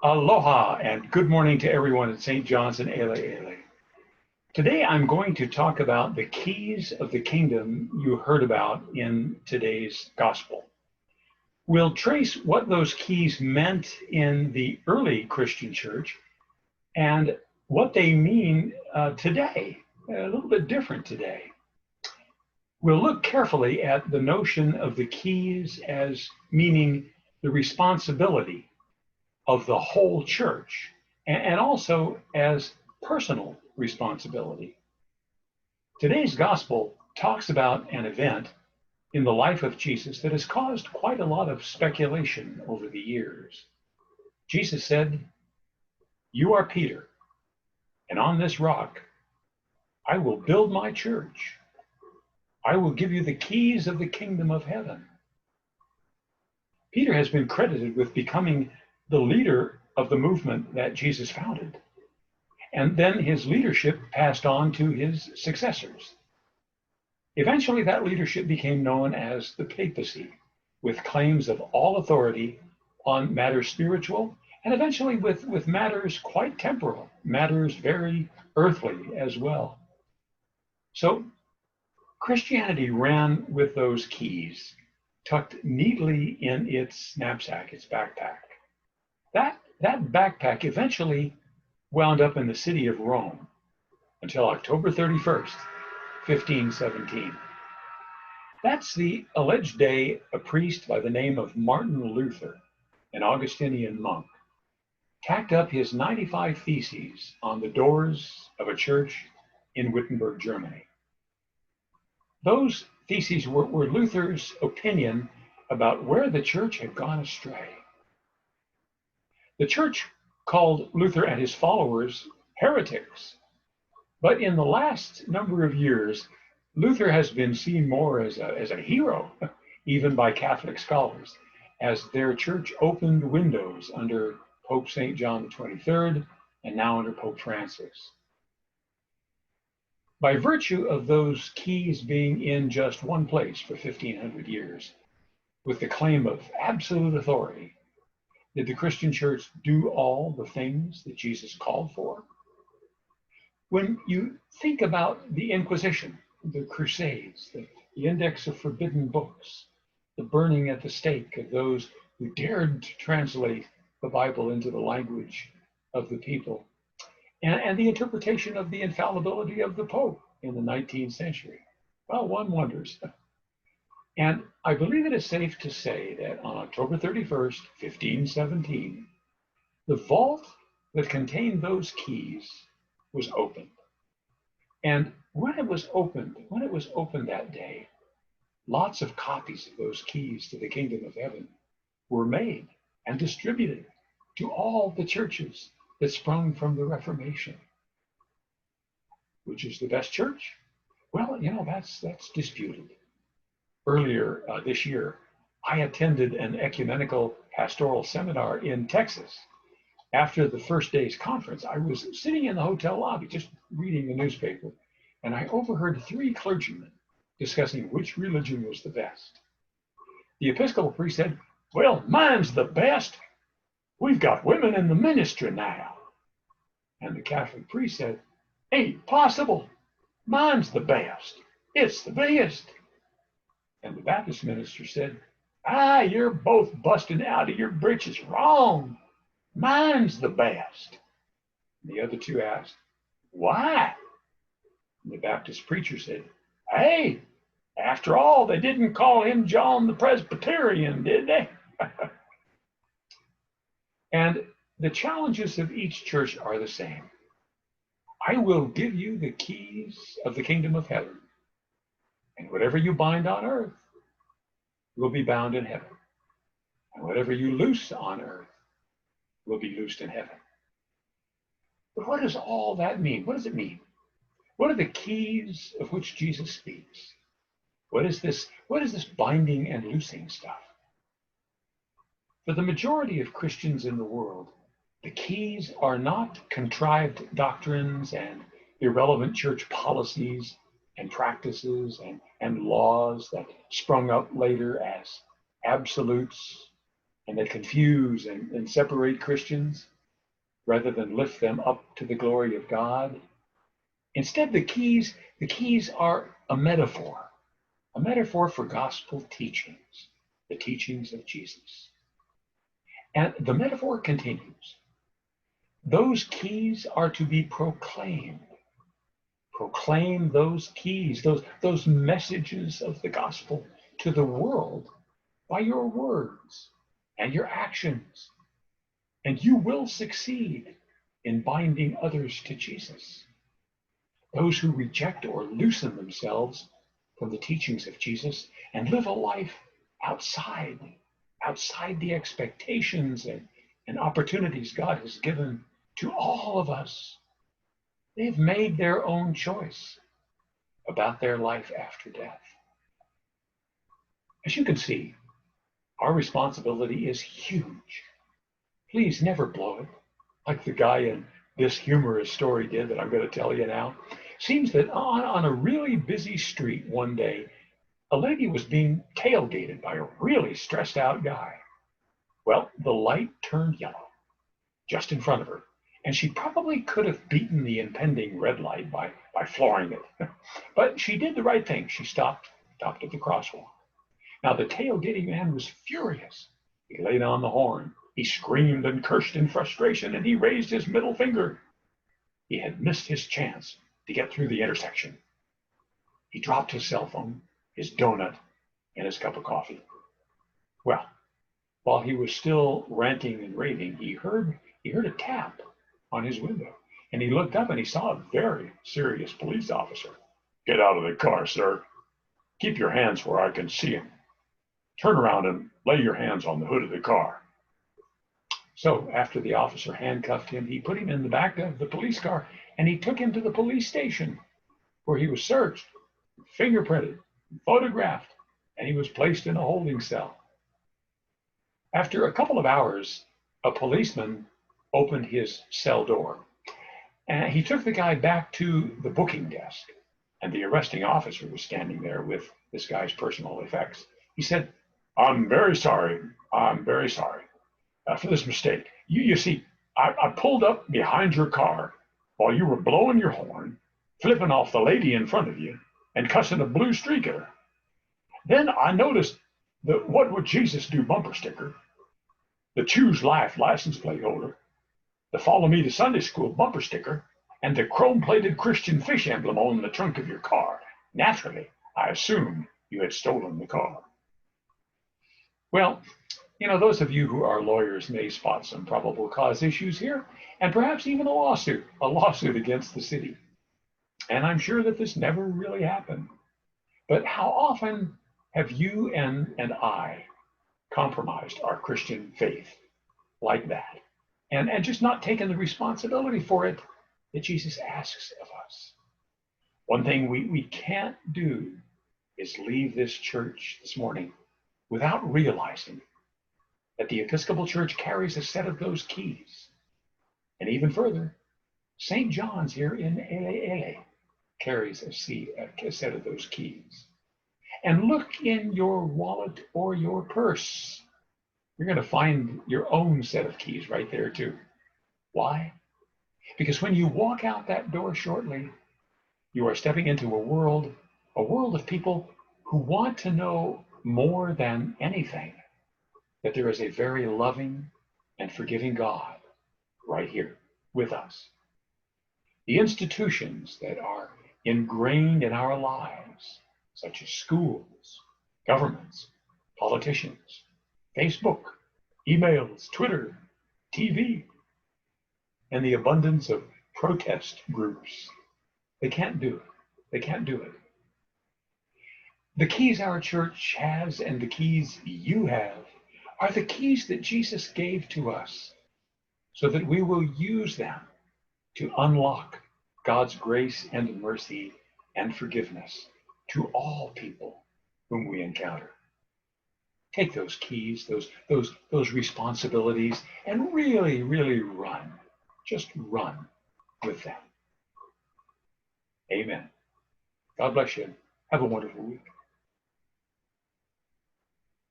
Aloha and good morning to everyone at St. John's and Ele Ele. Today I'm going to talk about the keys of the kingdom you heard about in today's gospel. We'll trace what those keys meant in the early Christian church and what they mean today, a little bit different today. We'll look carefully at the notion of the keys as meaning the responsibility of the whole church and also as personal responsibility. Today's gospel talks about an event in the life of Jesus that has caused quite a lot of speculation over the years. Jesus said, "You are Peter, and on this rock I will build my church. I will give you the keys of the kingdom of heaven." Peter has been credited with becoming the leader of the movement that Jesus founded. And then his leadership passed on to his successors. Eventually, that leadership became known as the papacy, with claims of all authority on matters spiritual, and eventually with matters quite temporal, matters very earthly as well. So Christianity ran with those keys tucked neatly in its knapsack, its backpack. That backpack eventually wound up in the city of Rome until October 31st, 1517. That's the alleged day a priest by the name of Martin Luther, an Augustinian monk, tacked up his 95 theses on the doors of a church in Wittenberg, Germany. Those theses were Luther's opinion about where the church had gone astray. The church called Luther and his followers heretics. But in the last number of years, Luther has been seen more as a hero, even by Catholic scholars, as their church opened windows under Pope St. John the 23rd and now under Pope Francis. By virtue of those keys being in just one place for 1,500 years, with the claim of absolute authority, did the Christian church do all the things that Jesus called for? When you think about the Inquisition, the Crusades, the index of forbidden books, the burning at the stake of those who dared to translate the Bible into the language of the people, and the interpretation of the infallibility of the Pope in the 19th century, well, one wonders. And I believe it is safe to say that on October 31st, 1517, the vault that contained those keys was opened. And when it was opened that day, lots of copies of those keys to the kingdom of heaven were made and distributed to all the churches that sprung from the Reformation. Which is the best church? Well, that's disputed. Earlier this year, I attended an ecumenical pastoral seminar in Texas. After the first day's conference, I was sitting in the hotel lobby just reading the newspaper, and I overheard 3 clergymen discussing which religion was the best. The Episcopal priest said, "Well, mine's the best. We've got women in the ministry now." And the Catholic priest said, "Ain't possible. Mine's the best. It's the biggest." And the Baptist minister said, "You're both busting out of your britches. Wrong. Mine's the best." And the other 2 asked, "Why?" And the Baptist preacher said, "Hey, after all, they didn't call him John the Presbyterian, did they?" And the challenges of each church are the same. I will give you the keys of the kingdom of heaven. And whatever you bind on earth will be bound in heaven. And whatever you loose on earth will be loosed in heaven. But what does all that mean? What does it mean? What are the keys of which Jesus speaks? What is this binding and loosing stuff? For the majority of Christians in the world, the keys are not contrived doctrines and irrelevant church policies and practices and laws that sprung up later as absolutes and that confuse and separate Christians rather than lift them up to the glory of God. Instead, the keys are a metaphor for gospel teachings, the teachings of Jesus. And the metaphor continues. Those keys are to be proclaimed. Proclaim those keys, those messages of the gospel to the world by your words and your actions. And you will succeed in binding others to Jesus. Those who reject or loosen themselves from the teachings of Jesus and live a life outside the expectations and opportunities God has given to all of us. They've made their own choice about their life after death. As you can see, our responsibility is huge. Please never blow it, like the guy in this humorous story did that I'm going to tell you now. Seems that on a really busy street one day, a lady was being tailgated by a really stressed out guy. Well, the light turned yellow just in front of her, and she probably could have beaten the impending red light by flooring it. But she did the right thing. She stopped at the crosswalk. Now, the tailgating man was furious. He laid on the horn. He screamed and cursed in frustration, and he raised his middle finger. He had missed his chance to get through the intersection. He dropped his cell phone, his donut, and his cup of coffee. Well, while he was still ranting and raving, he heard a tap on his window, and he looked up and he saw a very serious police officer. "Get out of the car, sir. Keep your hands where I can see them. Turn around and lay your hands on the hood of the car." So after the officer handcuffed him, he put him in the back of the police car and he took him to the police station, where he was searched, fingerprinted, photographed, and he was placed in a holding cell. After a couple of hours, a policeman opened his cell door, and he took the guy back to the booking desk, and the arresting officer was standing there with this guy's personal effects. He said, I'm very sorry for this mistake. You see, I pulled up behind your car while you were blowing your horn, flipping off the lady in front of you, and cussing a blue streak at her. Then I noticed the What Would Jesus Do bumper sticker, the Choose Life license plate holder, the Follow Me to Sunday School bumper sticker, and the chrome-plated Christian fish emblem on the trunk of your car. Naturally, I assumed you had stolen the car. Well, those of you who are lawyers may spot some probable cause issues here, and perhaps even a lawsuit against the city. And I'm sure that this never really happened. But how often have you and I compromised our Christian faith like that, and just not taken the responsibility for it that Jesus asks of us? One thing we can't do is leave this church this morning without realizing that the Episcopal Church carries a set of those keys. And even further, St. John's here in Ele carries a set of those keys. And look in your wallet or your purse. You're going to find your own set of keys right there too. Why? Because when you walk out that door shortly, you are stepping into a world of people who want to know more than anything that there is a very loving and forgiving God right here with us. The institutions that are ingrained in our lives, such as schools, governments, politicians, Facebook, emails, Twitter, TV, and the abundance of protest groups, they can't do it. The keys our church has and the keys you have are the keys that Jesus gave to us so that we will use them to unlock God's grace and mercy and forgiveness to all people whom we encounter. Take those keys, those responsibilities, and really, really run. Just run with them. Amen. God bless you. Have a wonderful week.